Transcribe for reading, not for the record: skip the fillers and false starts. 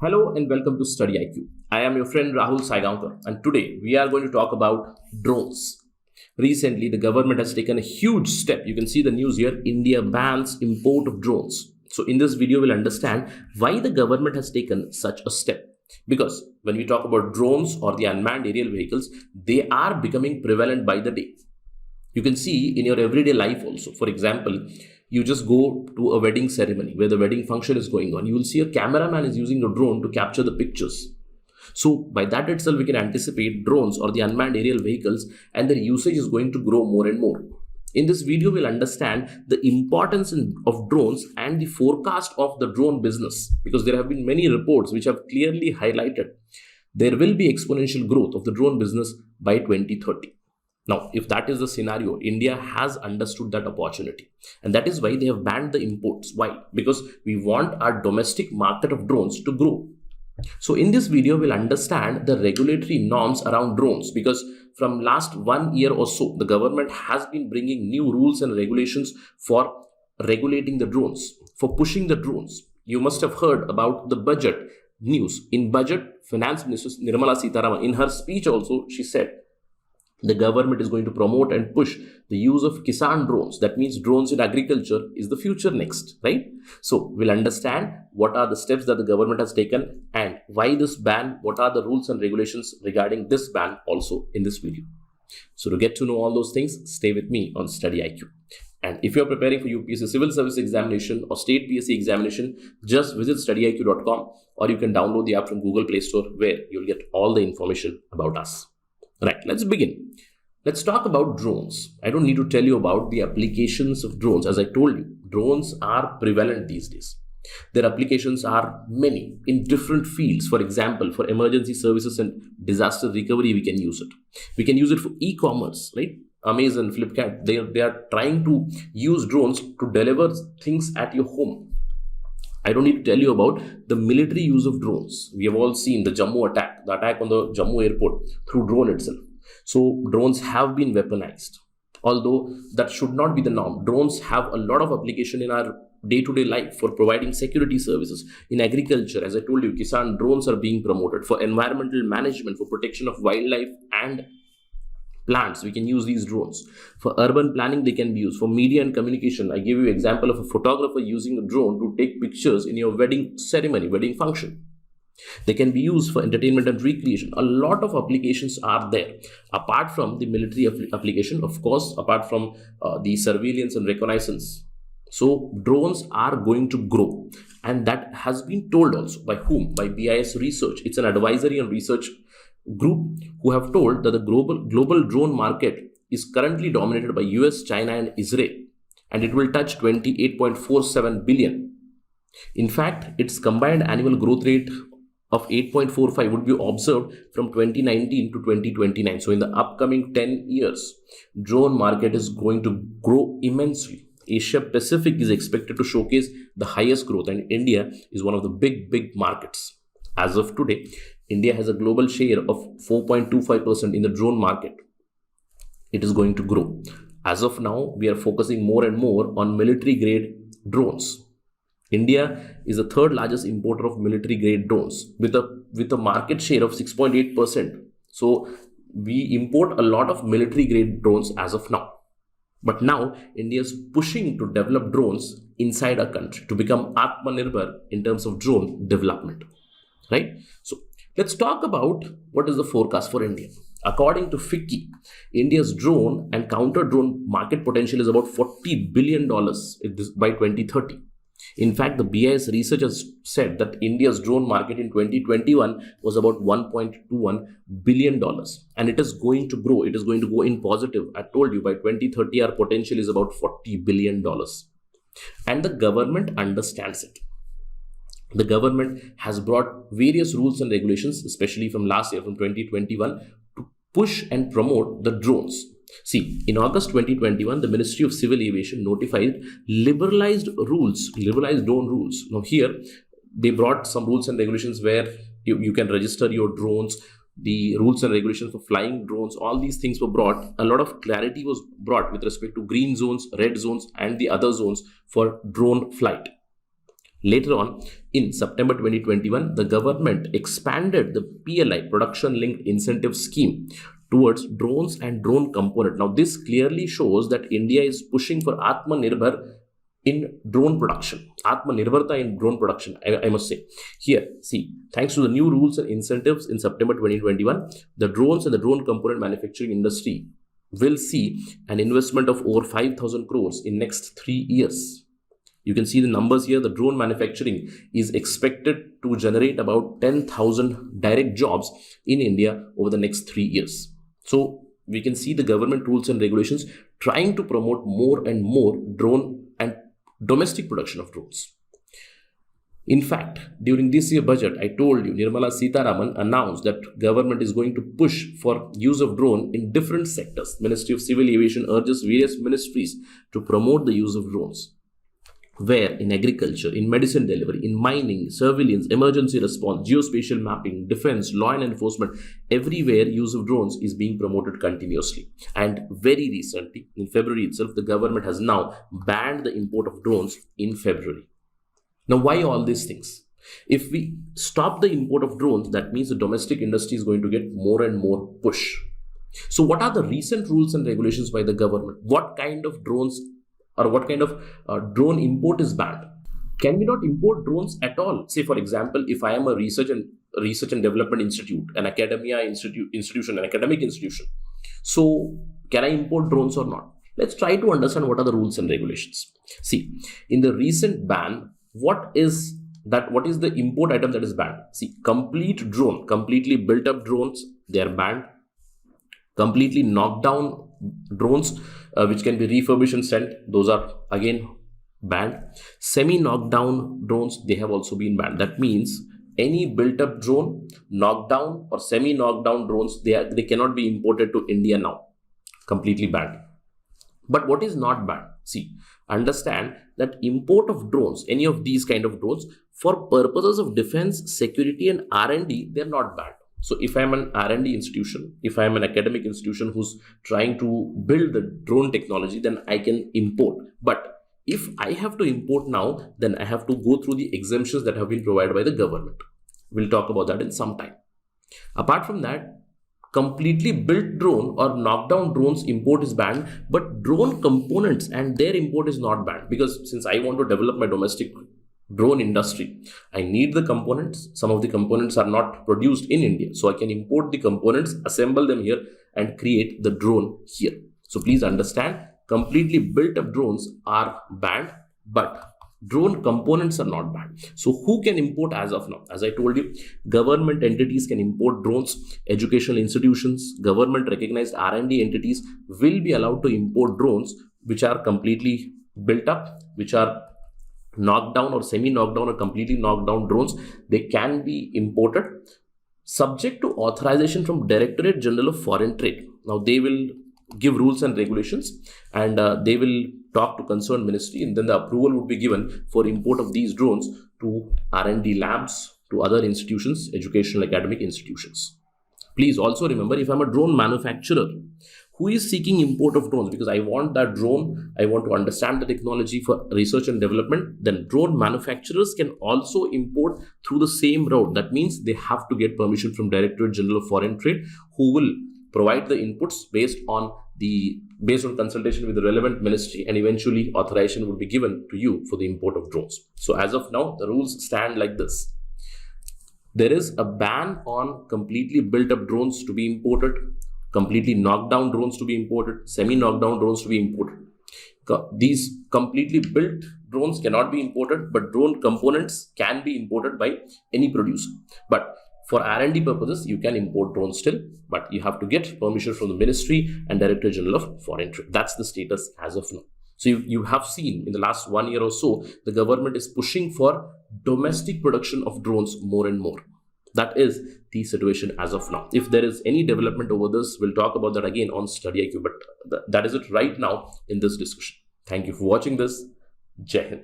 Hello and welcome to Study IQ. I am your friend Rahul Saigaonkar, and today we are going to talk about drones. Recently, the government has taken a huge step. You can see the news here. India bans import of drones. So in this video, we'll understand why the government has taken such a step. Because when we talk about drones or the unmanned aerial vehicles, they are becoming prevalent by the day. You can see in your everyday life also. For example, you just go to a wedding ceremony where the wedding function is going on. You will see a cameraman is using a drone to capture the pictures. So by that itself, we can anticipate drones or the unmanned aerial vehicles, and their usage is going to grow more and more. In this video, we'll understand the importance of drones and the forecast of the drone business, because there have been many reports which have clearly highlighted there will be exponential growth of the drone business by 2030. Now, if that is the scenario, India has understood that opportunity. And that is why they have banned the imports. Why? Because we want our domestic market of drones to grow. So in this video, we'll understand the regulatory norms around drones, because from last 1 year or so, the government has been bringing new rules and regulations for regulating the drones, for pushing the drones. You must have heard about the budget news. In budget, Finance Minister Nirmala Sitharaman, in her speech also, she said, the government is going to promote and push the use of Kisan drones. That means drones in agriculture is the future next, right? So we'll understand what are the steps that the government has taken and why this ban, what are the rules and regulations regarding this ban also in this video. So to get to know all those things, stay with me on Study IQ. And if you're preparing for UPSC Civil Service Examination or State PSC Examination, just visit studyiq.com, or you can download the app from Google Play Store, where you'll get all the information about us. Right, let's begin. Let's talk about drones. I don't need to tell you about the applications of drones. As I told you, drones are prevalent these days. Their applications are many in different fields. For example, for emergency services and disaster recovery, we can use it. We can use it for e-commerce, right? Amazon, Flipkart, they are trying to use drones to deliver things at your home. I don't need to tell you about the military use of drones. We have all seen the Jammu attack, the attack on the Jammu airport through drone itself. So drones have been weaponized. Although that should not be the norm. Drones have a lot of application in our day-to-day life for providing security services. In agriculture, as I told you, Kisan drones are being promoted for environmental management, for protection of wildlife and plants. We can use these drones. For urban planning, they can be used. For media and communication, I give you an example of a photographer using a drone to take pictures in your wedding ceremony, wedding function. They can be used for entertainment and recreation. A lot of applications are there. Apart from the military application, of course, apart from the surveillance and reconnaissance. So drones are going to grow. And that has been told also. By whom? By IAS Research. It's an advisory and research group who have told that the global drone market is currently dominated by US, China and Israel, and it will touch 28.47 billion. In fact, its combined annual growth rate of 8.45 would be observed from 2019 to 2029. So in the upcoming 10 years, drone market is going to grow immensely. Asia Pacific is expected to showcase the highest growth, and India is one of the big markets. As of today, India has a global share of 4.25% in the drone market. It is going to grow. As of now, we are focusing more and more on military grade drones. India is the third largest importer of military grade drones with a market share of 6.8%. So we import a lot of military grade drones as of now. But now India is pushing to develop drones inside our country to become Atmanirbhar in terms of drone development. Right? So let's talk about what is the forecast for India. According to FICCI, India's drone and counter drone market potential is about $40 billion by 2030. In fact, the BIS research has said that India's drone market in 2021 was about $1.21 billion, and it is going to grow. It is going to go in positive. I told you by 2030, our potential is about $40 billion. And the government understands it. The government has brought various rules and regulations, especially from last year, from 2021, to push and promote the drones. See, in August 2021, the Ministry of Civil Aviation notified liberalized drone rules. Now here, they brought some rules and regulations where you can register your drones, the rules and regulations for flying drones, all these things were brought. A lot of clarity was brought with respect to green zones, red zones, and the other zones for drone flight. Later on, in September 2021, the government expanded the PLI, Production Linked Incentive Scheme, towards drones and drone component. Now, this clearly shows that India is pushing for Atmanirbhar in drone production. Atmanirbharta in drone production, I must say. Here, see, thanks to the new rules and incentives in September 2021, the drones and the drone component manufacturing industry will see an investment of over 5,000 crores in next 3 years. You can see the numbers here. The drone manufacturing is expected to generate about 10,000 direct jobs in India over the next 3 years. So we can see the government rules and regulations trying to promote more and more drone and domestic production of drones. In fact, during this year budget, I told you, Nirmala Sitharaman announced that government is going to push for use of drone in different sectors. Ministry of Civil Aviation urges various ministries to promote the use of drones. Where in agriculture, in medicine delivery, in mining, surveillance, emergency response, geospatial mapping, defense, law and enforcement, everywhere use of drones is being promoted continuously. And very recently, in February itself, the government has now banned the import of drones in February. Now, why all these things? If we stop the import of drones, that means the domestic industry is going to get more and more push. So what are the recent rules and regulations by the government? What kind of drones or what kind of drone import is banned? Can we not import drones at all? Say, for example, if I am a research and development institute, an academic institution. So can I import drones or not? Let's try to understand what are the rules and regulations. See, in the recent ban, what is the import item that is banned? See, complete drone, completely built up drones, they are banned. Completely knocked down drones, which can be refurbished and sent, those are again banned. Semi knocked down drones, they have also been banned. That means any built up drone, knocked down or semi knocked down drones, they cannot be imported to India now. Completely banned. But what is not banned? See, understand that import of drones, any of these kind of drones, for purposes of defense, security and R&D, they are not banned. So if I'm an R&D institution, if I'm an academic institution who's trying to build the drone technology, then I can import. But if I have to import now, then I have to go through the exemptions that have been provided by the government. We'll talk about that in some time. Apart from that, completely built drone or knockdown drones import is banned, but drone components and their import is not banned, because since I want to develop my domestic drone industry, I need the components. Some of the components are not produced in India, so I can import the components, assemble them here and create the drone here. So please understand, completely built up drones are banned, but drone components are not banned. So who can import as of now? As I told you, government entities can import drones. Educational institutions, government recognized R&D entities will be allowed to import drones which are completely built up, which are knocked down or semi knocked down or completely knocked down drones. They can be imported subject to authorization from Directorate General of Foreign Trade. Now they will give rules and regulations, and they will talk to concerned ministry, and then the approval would be given for import of these drones to R&D labs, to other institutions, educational academic institutions. Please also remember, if I'm a drone manufacturer who is seeking import of drones, because I want that drone, I want to understand the technology for research and development, then drone manufacturers can also import through the same route. That means they have to get permission from Directorate General of Foreign Trade, who will provide the inputs based on consultation with the relevant ministry, and eventually authorization will be given to you for the import of drones. So as of now, the rules stand like this. There is a ban on completely built up drones to be imported, completely knocked down drones to be imported, semi knocked down drones to be imported. These completely built drones cannot be imported, but drone components can be imported by any producer. But for R&D purposes, you can import drones still, but you have to get permission from the Ministry and Director General of Foreign Trade. That's the status as of now. So you have seen in the last 1 year or so, the government is pushing for domestic production of drones more and more. That is the situation as of now. If there is any development over this, we'll talk about that again on Study IQ, but that is it right now in this discussion. Thank you for watching this. Jai Hind.